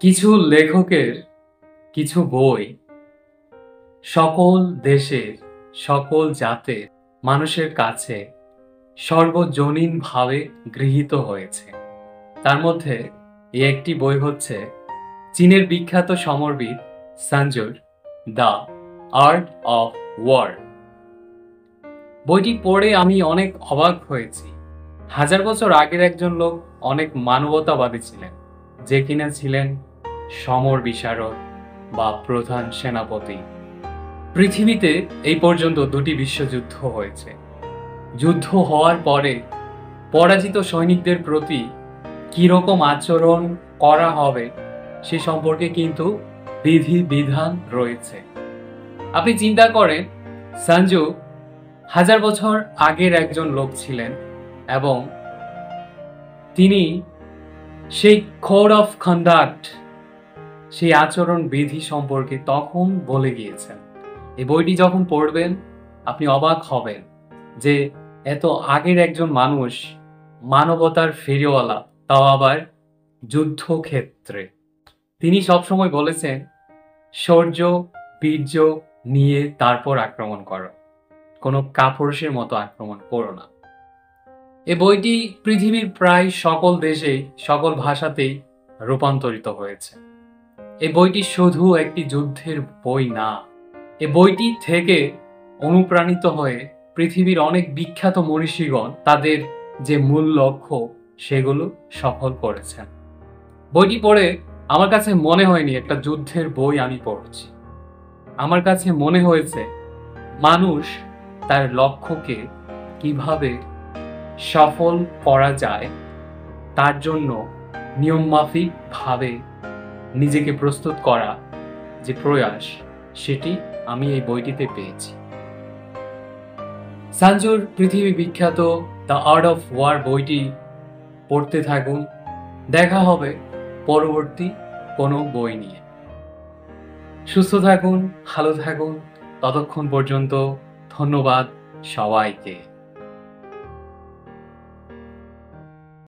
কিছু লেখকের কিছু বই সকল দেশের সকল জাতের মানুষের কাছে সর্বজনীনভাবে গৃহীত হয়েছে। তার মধ্যে একটি বই হচ্ছে চীনের বিখ্যাত সমরবিদ সানজুর দ্য আর্ট অফ ওয়ার। বইটি পড়ে আমি অনেক অবাক হয়েছি। 1000 বছর আগের একজন লোক অনেক মানবতাবাদী ছিলেন, যে কিনা ছিলেন সমর বিশারদ বা প্রধান সেনাপতি। পৃথিবীতে এই পর্যন্ত 2টি বিশ্বযুদ্ধ হয়েছে। যুদ্ধ হওয়ার পরে পরাজিত সৈনিকদের প্রতি কিরকম আচরণ করা হবে সে সম্পর্কে কিন্তু বিধিবিধান রয়েছে। আপনি চিন্তা করেন, সানজু 1000 বছর আগের একজন লোক ছিলেন এবং তিনি সেই কোড অফ কন্ডাক্ট, সেই আচরণ বিধি সম্পর্কে তখন বলে গিয়েছেন। এই বইটি যখন পড়বেন আপনি অবাক হবেন যে এত আগের একজন মানুষ, মানবতার ফেরিওয়ালা, তাও আবার যুদ্ধক্ষেত্রে। তিনি সবসময় বলেছেন শৌর্য বীর্য নিয়ে তারপর আক্রমণ করো, কোনো কাপুরুষের মতো আক্রমণ করো না। এই বইটি পৃথিবীর প্রায় সকল দেশেই সকল ভাষাতেই রূপান্তরিত হয়েছে। এই বইটি শুধু একটি যুদ্ধের বই না, এই বইটি থেকে অনুপ্রাণিত হয়ে পৃথিবীর অনেক বিখ্যাত মনীষীগণ তাদের যে মূল লক্ষ্য সেগুলো সফল করেছেন। বইটি পড়ে আমার কাছে মনে হয়নি একটা যুদ্ধের বই আমি পড়ছি। আমার কাছে মনে হয়েছে মানুষ তার লক্ষ্যকে কিভাবে সফল করা যায় তার জন্য নিয়মমাফিক ভাবে নিজেকে প্রস্তুত করা যে প্রয়াস, সেটি আমি এই বইটিতে পেয়েছি। সানজুর পৃথিবী বিখ্যাত দ্য আর্ট অফ ওয়ার বইটি পড়তে থাকুন। দেখা হবে পরবর্তী কোনো বই নিয়ে। সুস্থ থাকুন, ভালো থাকুন। ততক্ষণ পর্যন্ত ধন্যবাদ সবাইকে।